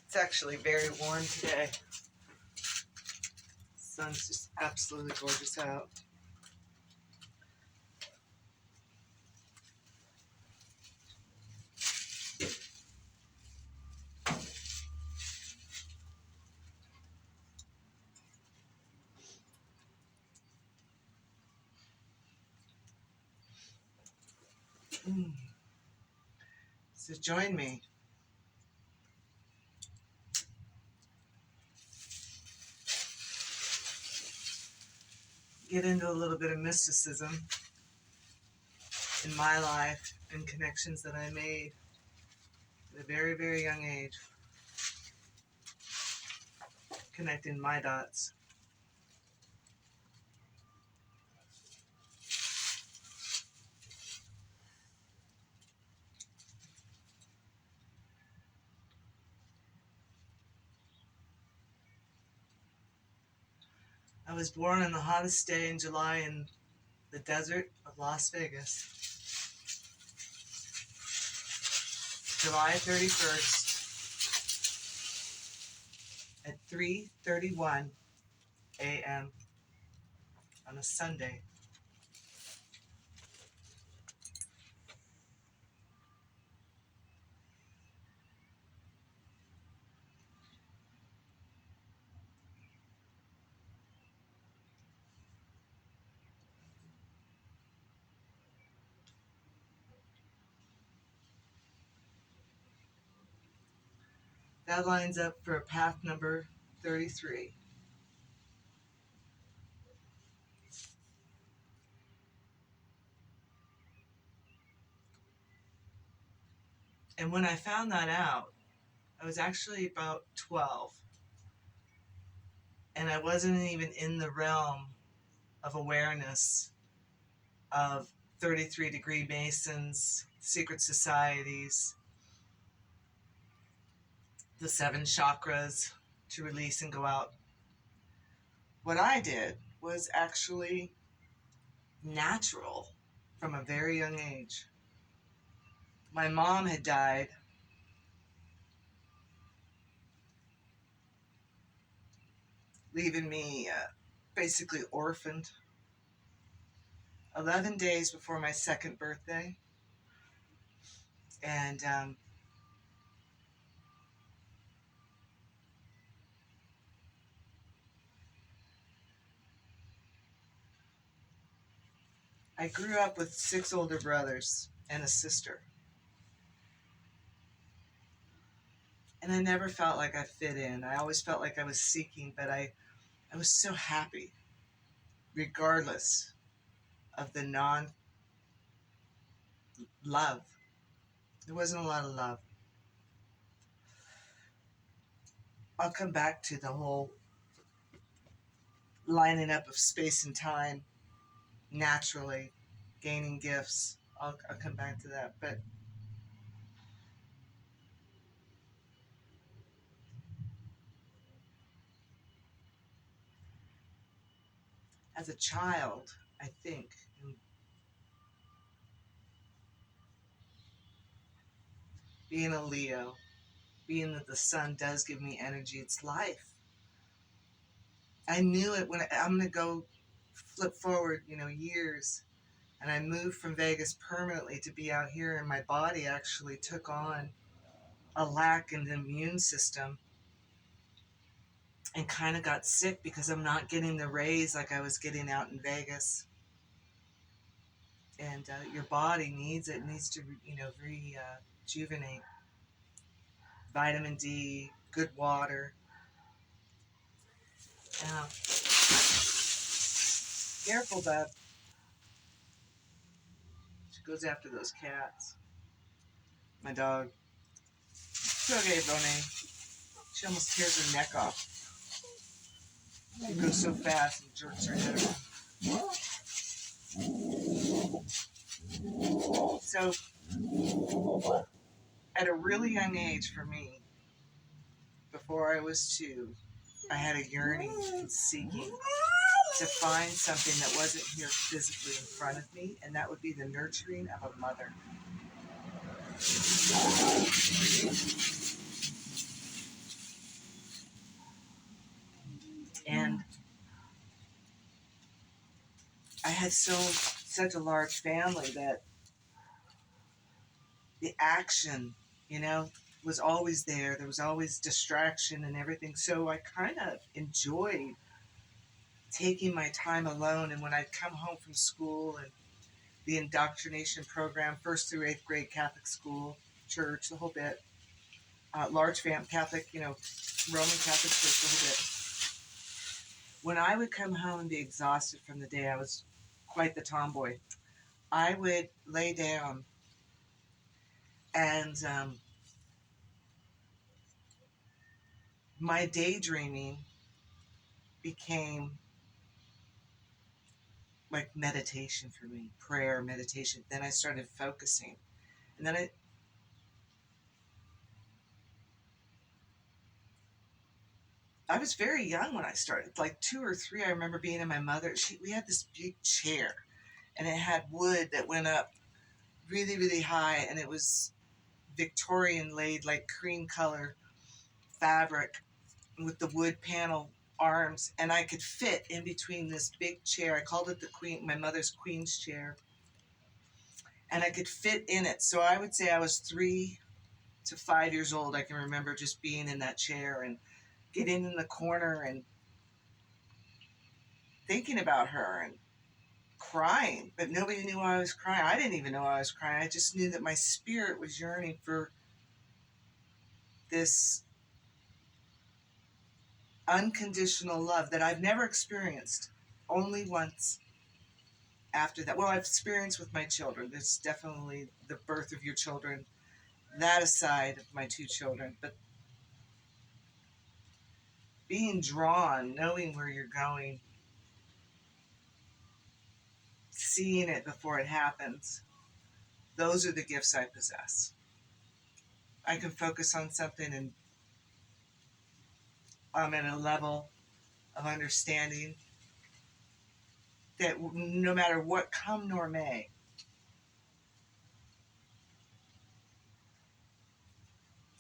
It's actually very warm today. The sun's just absolutely gorgeous out. So join me. Get into a little bit of mysticism in my life and connections that I made at a very, very young age. Connecting my dots. I was born on the hottest day in July in the desert of Las Vegas. July 31st at 3:31 a.m. on a Sunday. That lines up for path number 33. And when I found that out, I was actually about 12. And I wasn't even in the realm of awareness of 33-degree Masons, secret societies, the 7 chakras to release and go out. What I did was actually natural from a very young age. My mom had died leaving me basically orphaned 11 days before my 2nd birthday. And I grew up with 6 older brothers and a sister. And I never felt like I fit in. I always felt like I was seeking, but I was so happy, regardless of the non-love. There wasn't a lot of love. I'll come back to the whole lining up of space and time naturally, gaining gifts. I'll come back to that. But as a child, I think, being a Leo, being that the sun does give me energy, it's life. I knew it when I'm going to go flip forward, years. And I moved from Vegas permanently to be out here, and my body actually took on a lack in the immune system and kind of got sick because I'm not getting the rays like I was getting out in Vegas. And your body needs it, needs to, rejuvenate. Vitamin D, good water. Careful, bub. She goes after those cats. My dog. It's okay, Bonnie. She almost tears her neck off. She goes so fast and jerks her head around. So, at a really young age for me, before I was 2, I had a yearning and seeking to find something that wasn't here physically in front of me, and that would be the nurturing of a mother. had such a large family that the action, you know, was always there. There was always distraction and everything. So I kind of enjoyed taking my time alone. And when I'd come home from school and the indoctrination program, first through eighth grade, Catholic school, church, the whole bit, large Catholic, you know, Roman Catholic church, the whole bit. When I would come home and be exhausted from the day, I was quite the tomboy. I would lay down and my daydreaming became like meditation for me, prayer, meditation. Then I started focusing. And then I was very young when I started, like 2 or 3. I remember being in my mother. We had this big chair, and it had wood that went up really, really high, and it was Victorian laid, like cream color fabric with the wood panel arms, and I could fit in between this big chair. I called it the queen, my mother's queen's chair, and I could fit in it. So I would say I was 3 to 5 years old. I can remember just being in that chair and getting in the corner and thinking about her and crying, but nobody knew I was crying. I didn't even know I was crying. I just knew that my spirit was yearning for this unconditional love that I've never experienced, only once after that. Well, I've experienced with my children. There's definitely the birth of your children, that aside of my 2 children, but being drawn, knowing where you're going, seeing it before it happens, those are the gifts I possess. I can focus on something and I'm at a level of understanding that no matter what come nor may,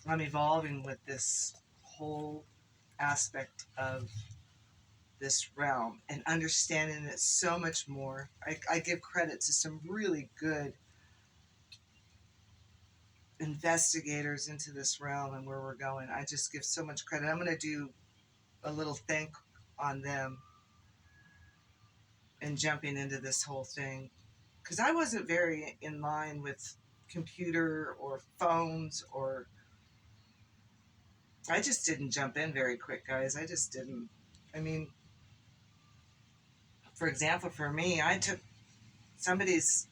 I'm evolving with this whole aspect of this realm and understanding it so much more. I give credit to some really good investigators into this realm and where we're going. I just give so much credit. I'm going to do a little thank on them and jumping into this whole thing because I wasn't very in line with computer or phones, or I just didn't jump in very quick, guys. I just didn't. I mean, for example, for me, I took somebody's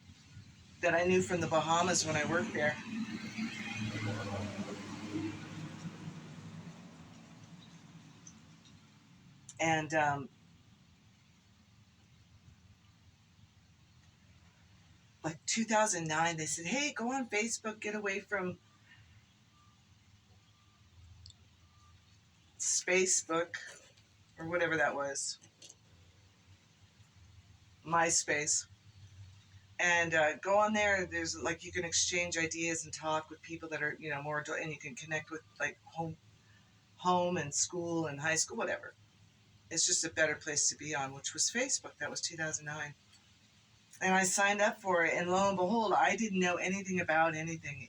that I knew from the Bahamas when I worked there. And like 2009, they said, hey, go on Facebook, get away from Spacebook or whatever that was, MySpace. And go on there. There's like you can exchange ideas and talk with people that are, you know, more adult, and you can connect with like home and school and high school, whatever. It's just a better place to be on, which was Facebook. That was 2009. And I signed up for it, and lo and behold, I didn't know anything about anything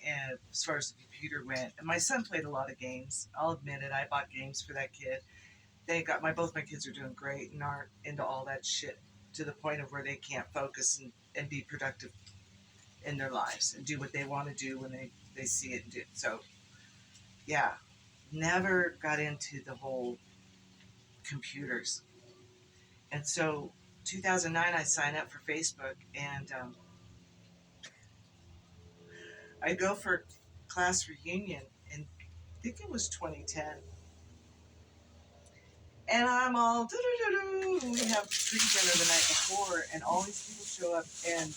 as far as the computer went. And my son played a lot of games. I'll admit it. I bought games for that kid. Both my kids are doing great and aren't into all that shit to the point of where they can't focus and be productive in their lives and do what they want to do when they see it and do it. So, yeah, never got into the whole computers. And so 2009, I signed up for Facebook, and I go for class reunion, and I think it was 2010. And I'm all, doo-doo-doo-doo. We have pre-dinner the night before, and all these people show up, and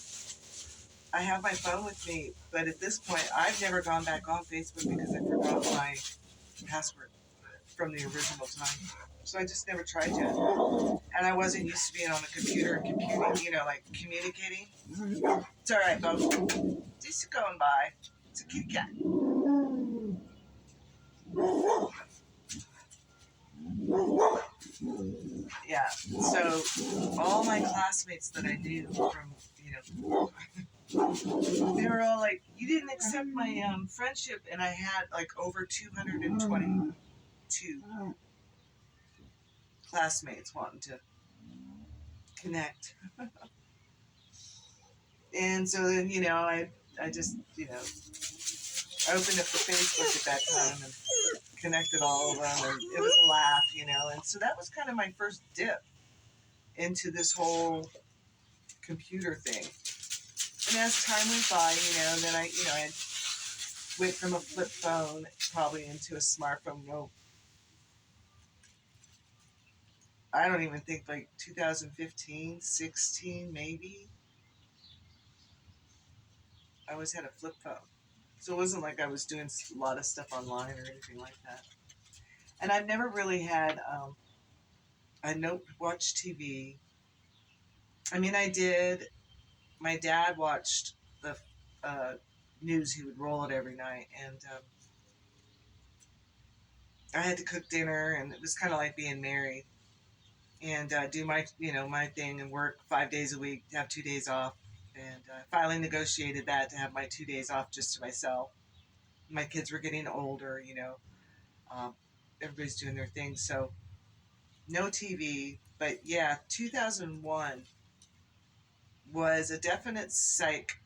I have my phone with me. But at this point, I've never gone back on Facebook because I forgot my password from the original time. So I just never tried to. And I wasn't used to being on the computer and computing, you know, like communicating. It's all right, Bo. Just going by. It's a kitty cat. Yeah. So all my classmates that I knew from, they were all like, "You didn't accept my friendship," and I had like over 222 classmates wanting to connect. And so then, I just, I opened up the Facebook at that time and connected all of them, and it was a laugh, and so that was kind of my first dip into this whole computer thing. And as time went by, then I went from a flip phone probably into a smartphone. I don't even think like 2015, 16, maybe. I always had a flip phone. So it wasn't like I was doing a lot of stuff online or anything like that. And I've never really had, I don't watch TV. I mean, I did. My dad watched the uh, news. He would roll it every night. And I had to cook dinner, and it was kind of like being married. And do my, my thing and work 5 days a week, have 2 days off. And finally negotiated that to have my 2 days off just to myself. My kids were getting older, um, everybody's doing their thing. So no TV. But yeah, 2001 was a definite psych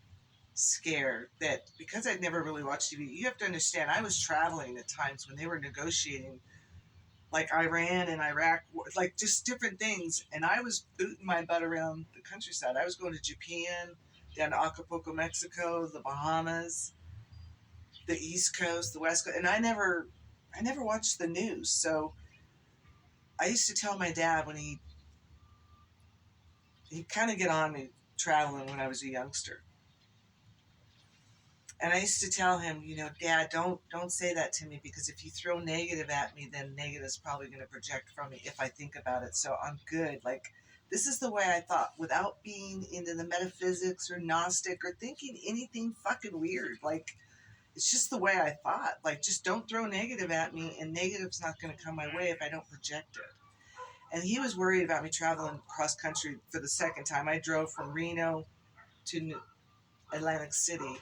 scare that because I'd never really watched TV, you have to understand, I was traveling at times when they were negotiating like Iran and Iraq, like just different things. And I was booting my butt around the countryside. I was going to Japan, down to Acapulco, Mexico, the Bahamas, the East Coast, the West Coast, and I never watched the news. So I used to tell my dad when he'd kind of get on me traveling when I was a youngster. And I used to tell him, Dad, don't say that to me, because if you throw negative at me, then negative is probably going to project from me if I think about it. So I'm good. Like, this is the way I thought, without being into the metaphysics or Gnostic or thinking anything fucking weird. Like, it's just the way I thought. Like, just don't throw negative at me, and negative's not going to come my way if I don't project it. And he was worried about me traveling cross country for the second time. I drove from Reno to Atlantic City,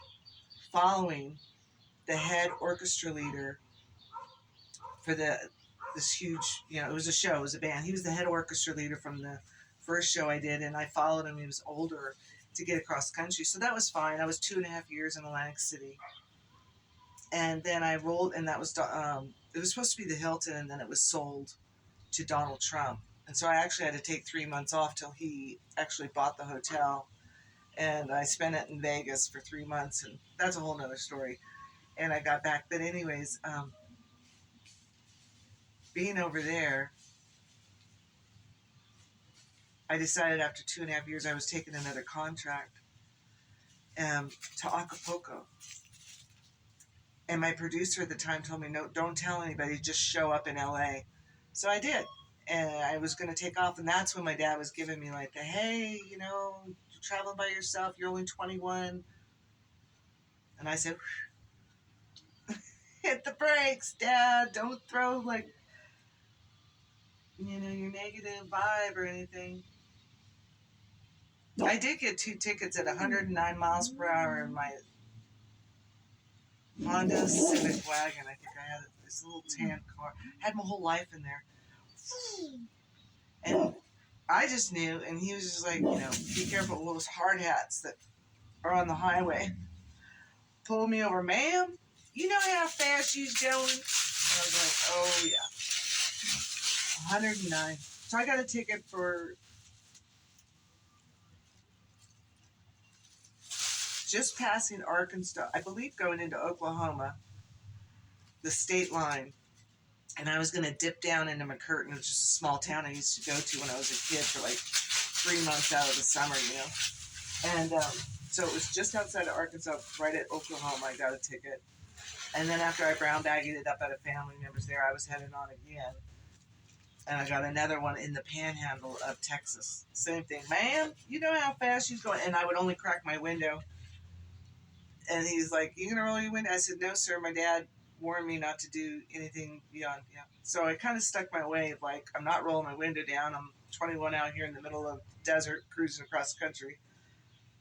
following the head orchestra leader for this huge, it was a show, it was a band. He was the head orchestra leader from the first show I did, and I followed him. He was older, to get across country. So that was fine. I was 2.5 years in Atlantic City. And then I rolled, and that was, it was supposed to be the Hilton, and then it was sold to Donald Trump. And so I actually had to take 3 months off till he actually bought the hotel. And I spent it in Vegas for 3 months, and that's a whole nother story. And I got back. But anyways, being over there, I decided after 2.5 years I was taking another contract to Acapulco. And my producer at the time told me, no, don't tell anybody, just show up in LA. So I did. And I was going to take off. And that's when my dad was giving me like the, hey, you're traveling by yourself. You're only 21. And I said, hit the brakes, Dad. Don't throw like, your negative vibe or anything. I did get 2 tickets at 109 miles per hour in my Honda Civic wagon. I think I had this little tan car. Had my whole life in there. And I just knew, and he was just like, be careful with those hard hats that are on the highway. Pulled me over, ma'am, you know how fast you's going? And I was like, oh yeah. 109. So I got a ticket for just passing Arkansas, I believe going into Oklahoma, the state line. And I was going to dip down into McCurtain, which is a small town I used to go to when I was a kid for like 3 months out of the summer, And so it was just outside of Arkansas, right at Oklahoma. I got a ticket. And then after I brown bagged it up at a family member's there, I was headed on again. And I got another one in the panhandle of Texas. Same thing. Ma'am, you know how fast she's going? And I would only crack my window. And he's like, you going to roll your window? I said, no, sir. My dad warned me not to do anything beyond. Yeah. So I kind of stuck my way. Like, I'm not rolling my window down. I'm 21 out here in the middle of the desert, cruising across the country.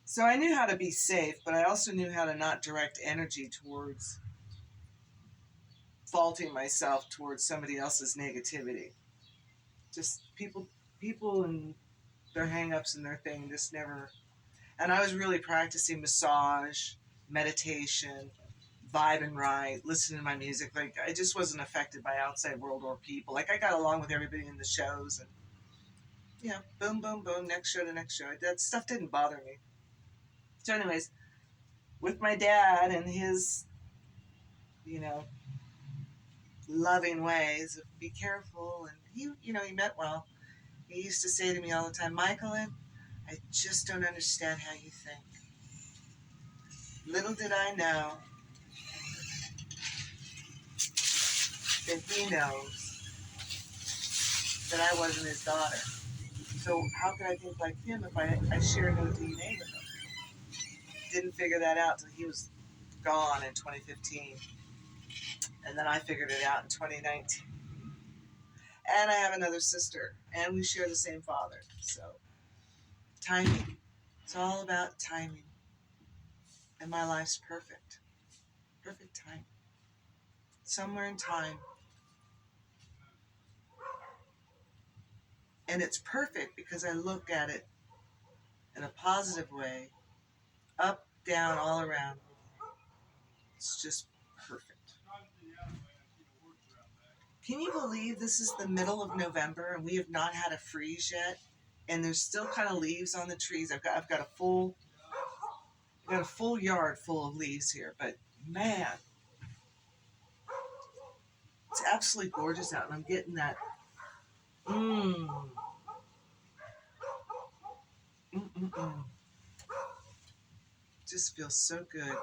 So I knew how to be safe, but I also knew how to not direct energy towards faulting myself towards somebody else's negativity. Just people and their hang-ups and their thing just never. And I was really practicing massage, meditation, vibing right, listening to my music. Like, I just wasn't affected by outside world or people. Like, I got along with everybody in the shows, and boom, boom, boom, next show to next show. That stuff didn't bother me. So, anyways, with my dad and his, you know, loving ways of be careful, and he meant well. He used to say to me all the time, Michaelin, I just don't understand how you think. Little did I know that he knows that I wasn't his daughter. So how could I think like him if I share no DNA with him? Didn't figure that out till he was gone in 2015. And then I figured it out in 2019. And I have another sister, and we share the same father. So, timing. It's all about timing. And my life's perfect. Perfect time. Somewhere in time. And it's perfect because I look at it in a positive way, up, down, all around. It's just perfect. Can you believe this is the middle of November and we have not had a freeze yet? And there's still kind of leaves on the trees. I've got a full yard full of leaves here, but man, it's absolutely gorgeous out, and I'm getting that just feels so good.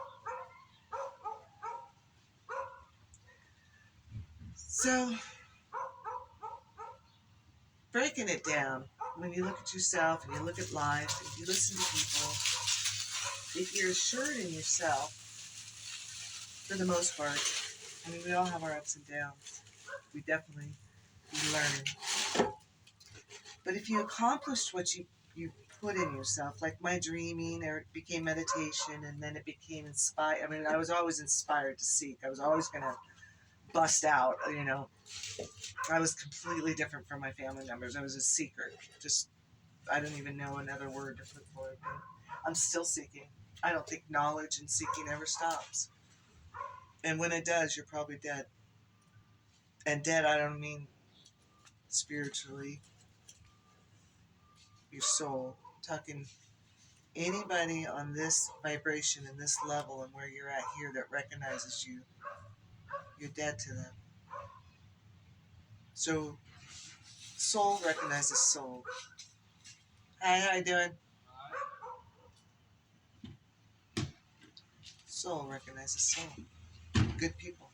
So, breaking it down, when you look at yourself and you look at life and you listen to people, if you're assured in yourself, for the most part, I mean, we all have our ups and downs. We definitely learn. But if you accomplished what you put in yourself, like my dreaming, or it became meditation, and then it became inspired. I mean, I was always inspired to seek. I was always going to bust out, I was completely different from my family members. I was a seeker. Just, I don't even know another word to put for it. But I'm still seeking. I don't think knowledge and seeking ever stops. And when it does, you're probably dead. And dead, I don't mean spiritually. Your soul. I'm talking anybody on this vibration and this level and where you're at here that recognizes you, you're dead to them. So, soul recognizes soul. Hi, how you doing? Soul recognizes soul. Good people.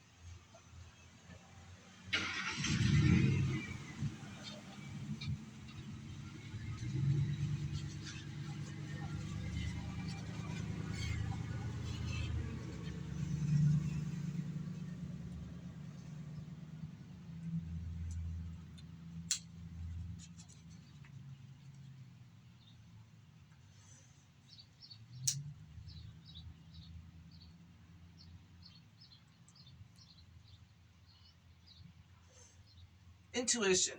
Intuition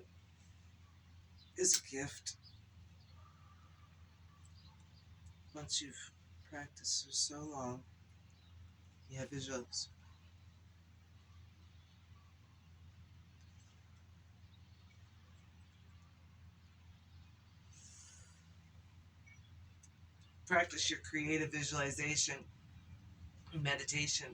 is a gift. Once you've practiced for so long, you have visuals. Practice your creative visualization, meditation.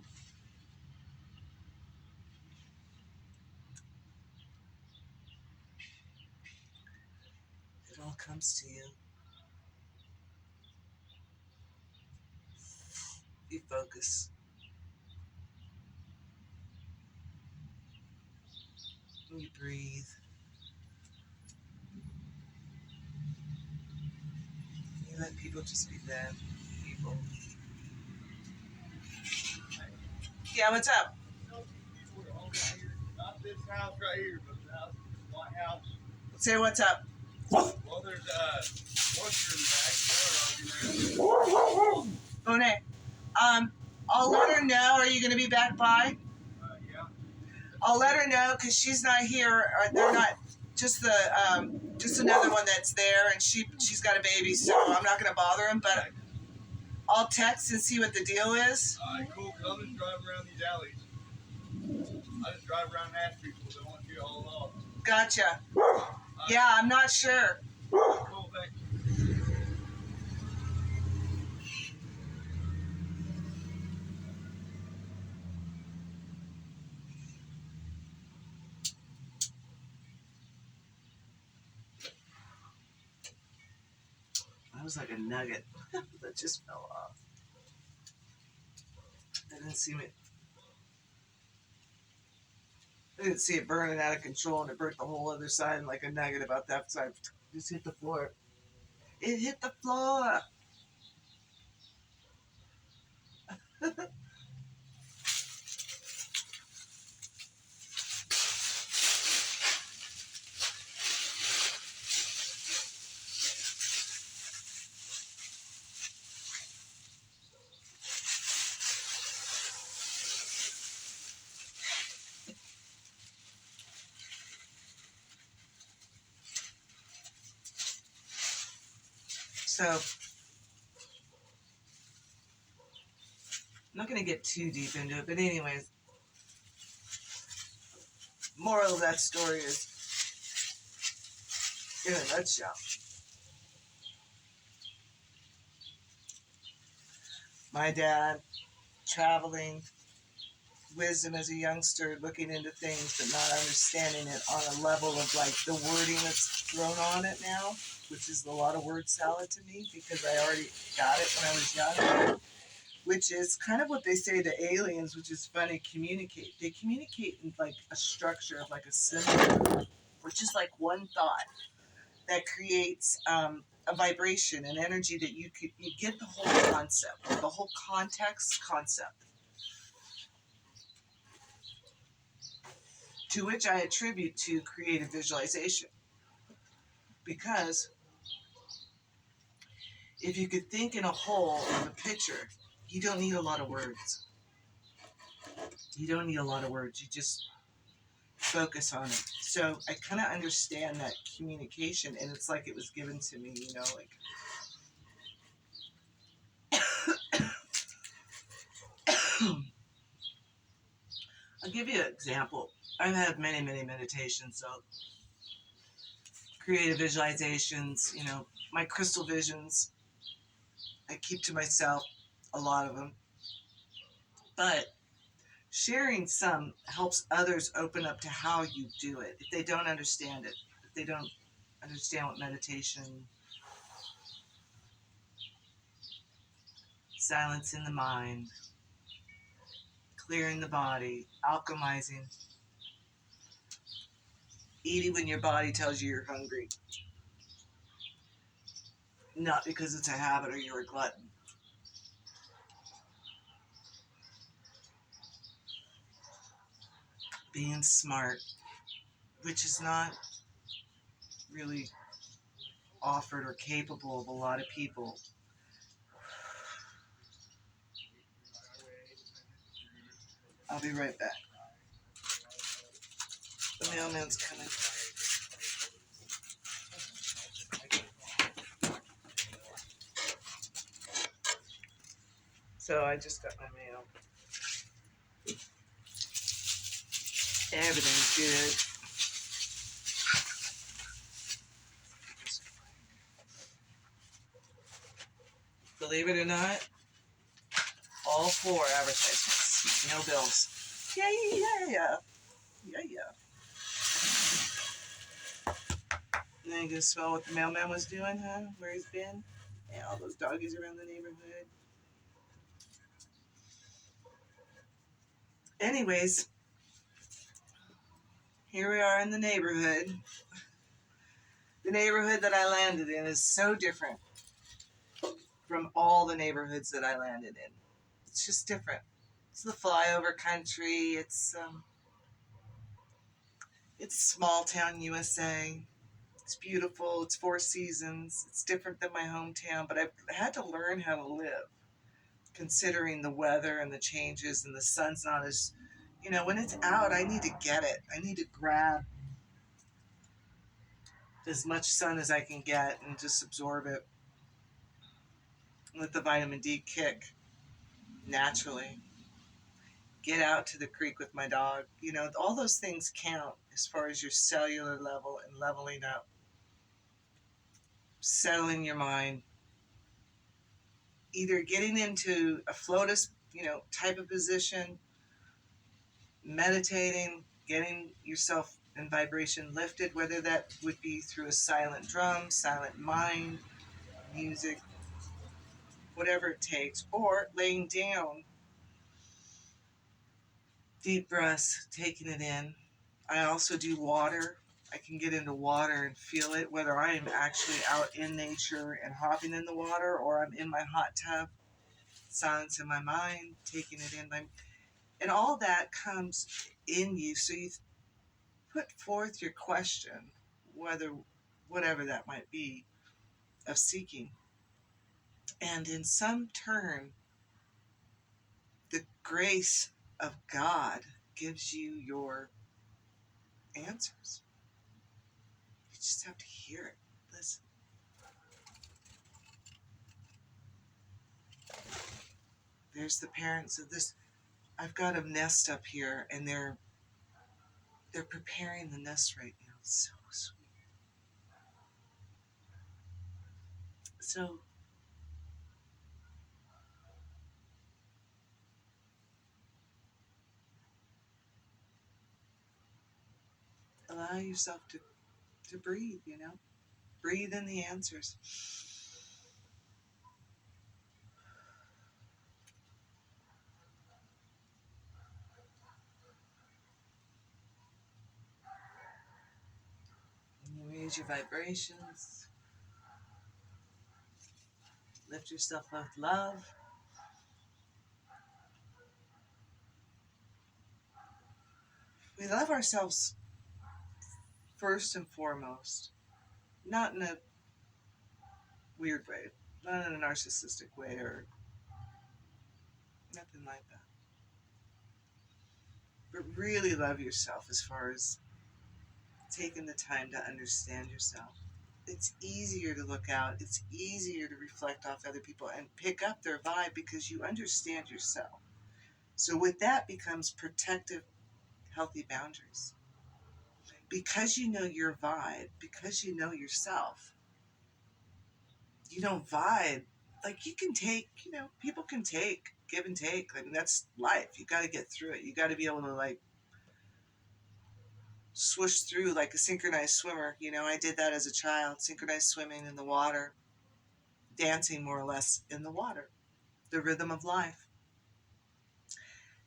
It all comes to you. You focus. You breathe. You let people just be them. People. Yeah, what's up? Not this house right here, but the house, White House. Say what's up. Well, there's one Bonet, I'll let her know. Are you going to be back by? Yeah. I'll let her know because she's not here. Or they're not. Just just another one that's there, and she's got a baby, so I'm not going to bother him. But I'll text and see what the deal is. Cool. Cause I'll just drive around these alleys. I just drive around and ask people. They want you all off. Gotcha. Yeah, I'm not sure. Cool. Thank you. That was like a nugget that just fell off. I didn't see it. I didn't see it burning out of control, and it burnt the whole other side like a nugget about that side. Just hit the floor. It hit the floor. So, I'm not going to get too deep into it, but anyways, moral of that story is, in a nutshell, my dad traveling, wisdom as a youngster, looking into things but not understanding it on a level of like the wording that's thrown on it now, which is a lot of word salad to me because I already got it when I was young, which is kind of what they say to aliens, which is funny. They communicate in like a structure of like a symbol, which is like one thought that creates a vibration, an energy that you get the whole concept, the whole concept, to which I attribute to creative visualization. Because if you could think in a whole of a picture, you don't need a lot of words. You don't need a lot of words. You just focus on it. So I kind of understand that communication, and it's like it was given to me, like. I'll give you an example. I've had many, many meditations, so creative visualizations, my crystal visions, I keep to myself, a lot of them. But sharing some helps others open up to how you do it. If they don't understand it, if they don't understand what meditation, silencing the mind, clearing the body, alchemizing, eating when your body tells you you're hungry, not because it's a habit or you're a glutton. Being smart, which is not really offered or capable of a lot of people. I'll be right back. The mailman's coming. So I just got my mail. Everything's good. Believe it or not, all 4 advertisements. No bills. Yeah. Now you can smell what the mailman was doing, huh? Where he's been? Yeah, all those doggies around the neighborhood. Anyways, here we are in the neighborhood. The neighborhood that I landed in is so different from all the neighborhoods that I landed in. It's just different. It's the flyover country. It's small town USA. It's beautiful. It's 4 seasons. It's different than my hometown, but I've had to learn how to live, considering the weather and the changes, and the sun's not as, when it's out, I need to get it. I need to grab as much sun as I can get and just absorb it. Let the vitamin D kick naturally. Get out to the creek with my dog. All those things count as far as your cellular level and leveling up, settling your mind, either getting into a flotus, type of position, meditating, getting yourself in vibration lifted, whether that would be through a silent drum, silent mind, music, whatever it takes, or laying down, deep breaths, taking it in. I also do water. I can get into water and feel it, whether I am actually out in nature and hopping in the water or I'm in my hot tub, silence in my mind, taking it in. And all that comes in you. So you put forth your question, whatever that might be, of seeking. And in some turn, the grace of God gives you your answers. You just have to hear it. Listen. There's the parents of this. I've got a nest up here, and they're preparing the nest right now. It's so sweet. So allow yourself to breathe, Breathe in the answers. And you raise your vibrations. Lift yourself up with love. We love ourselves first and foremost, not in a weird way, not in a narcissistic way or nothing like that. But really love yourself as far as taking the time to understand yourself. It's easier to look out. It's easier to reflect off other people and pick up their vibe because you understand yourself. So with that becomes protective, healthy boundaries. Because you know your vibe, because you know yourself, you don't vibe. Like you can take, people can take, give and take. I mean, that's life. You got to get through it. You got to be able to swoosh through like a synchronized swimmer. I did that as a child, synchronized swimming in the water, dancing more or less in the water, the rhythm of life.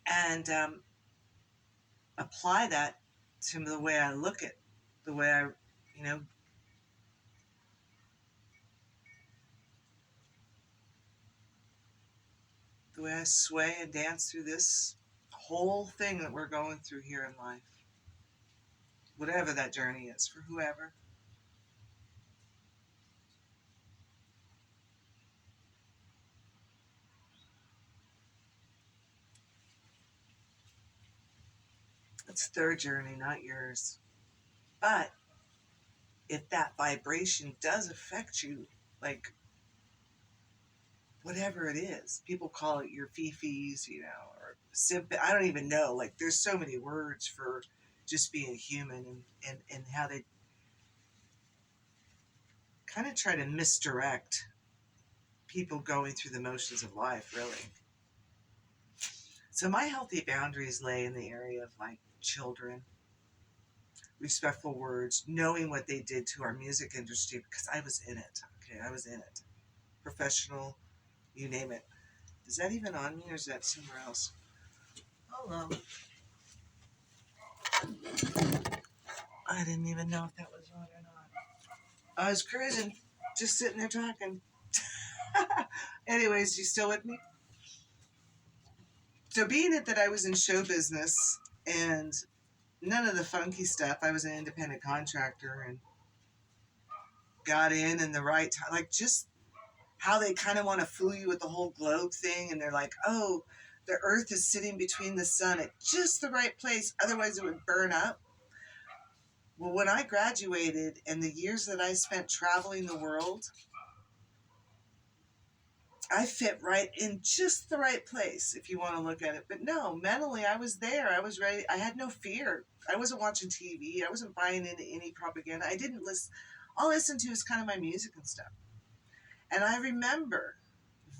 And apply that to the way I look at, the way I, you know, the way I sway and dance through this whole thing that we're going through here in life. Whatever that journey is, for whoever. It's their journey, not yours. But if that vibration does affect you, like whatever it is, people call it your fifis, or simp. I don't even know. Like there's so many words for just being human, and how they kind of try to misdirect people going through the motions of life, really. So my healthy boundaries lay in the area of children, respectful words, knowing what they did to our music industry because I was in it. Okay, I was in it. Professional, you name it. Is that even on me or is that somewhere else? Hello. I didn't even know if that was on or not. I was cruising, just sitting there talking. Anyways, you still with me? So being it that I was in show business and none of the funky stuff, I was an independent contractor, and got in the right time. Like just how they kind of want to fool you with the whole globe thing. And they're like, oh, the earth is sitting between the sun at just the right place. Otherwise it would burn up. Well, when I graduated and the years that I spent traveling the world, I fit right in just the right place if you want to look at it. But no, mentally, I was there. I was ready. I had no fear. I wasn't watching TV. I wasn't buying into any propaganda. I didn't listen. All I listened to was kind of my music and stuff. And I remember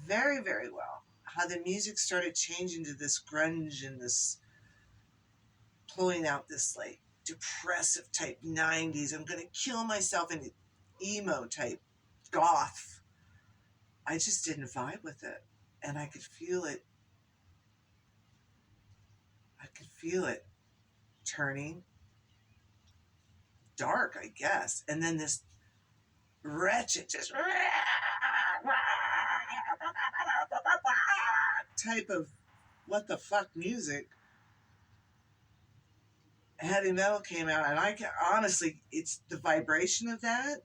very, very well how the music started changing to this grunge and this pulling out this like depressive type 90s. I'm going to kill myself in emo type goth. I just didn't vibe with it. And I could feel it. I could feel it turning dark, I guess. And then this wretched, just type of what the fuck music, heavy metal came out. And I can honestly, it's the vibration of that.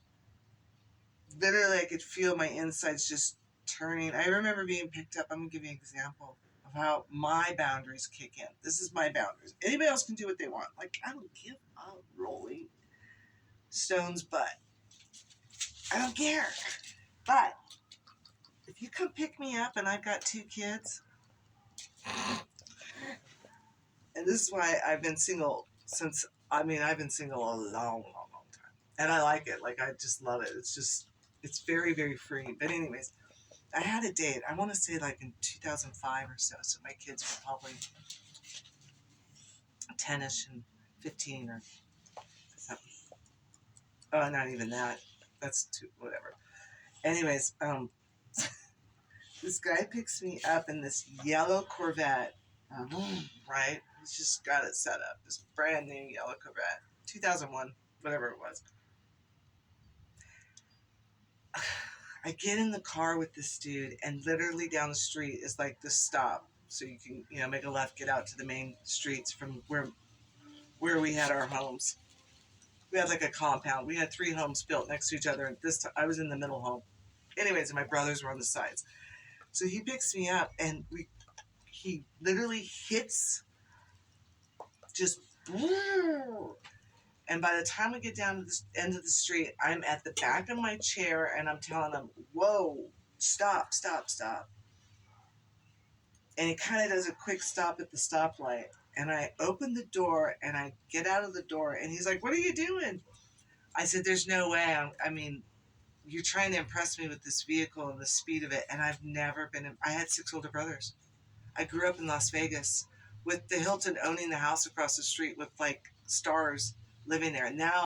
Literally, I could feel my insides just turning. I remember being picked up. I'm going to give you an example of how my boundaries kick in. This is my boundaries. Anybody else can do what they want. Like, I don't give a rolling stone's butt. I don't care. But if you come pick me up and I've got 2 kids, and this is why I've been single since, I've been single a long, long, long time. And I like it. Like, I just love it. It's very, very free. But anyways, I had a date, I want to say like in 2005 or so. So my kids were probably 10ish and 15 or something. Oh, not even that. That's too, whatever. Anyways, this guy picks me up in this yellow Corvette, right? He's just got it set up. This brand new yellow Corvette, 2001, whatever it was. I get in the car with this dude, and literally down the street is like the stop, so you can, make a left, get out to the main streets from where we had our homes. We had like a compound. We had 3 homes built next to each other, and this time I was in the middle home. Anyways, and my brothers were on the sides. So he picks me up, and he literally hits, just, and by the time we get down to the end of the street, I'm at the back of my chair, and I'm telling him, whoa, stop, stop, stop. And he kind of does a quick stop at the stoplight. And I open the door, and I get out of the door, and he's like, what are you doing? I said, there's no way. You're trying to impress me with this vehicle and the speed of it. And I've never been, I had 6 older brothers. I grew up in Las Vegas with the Hilton owning the house across the street with like stars living there. And now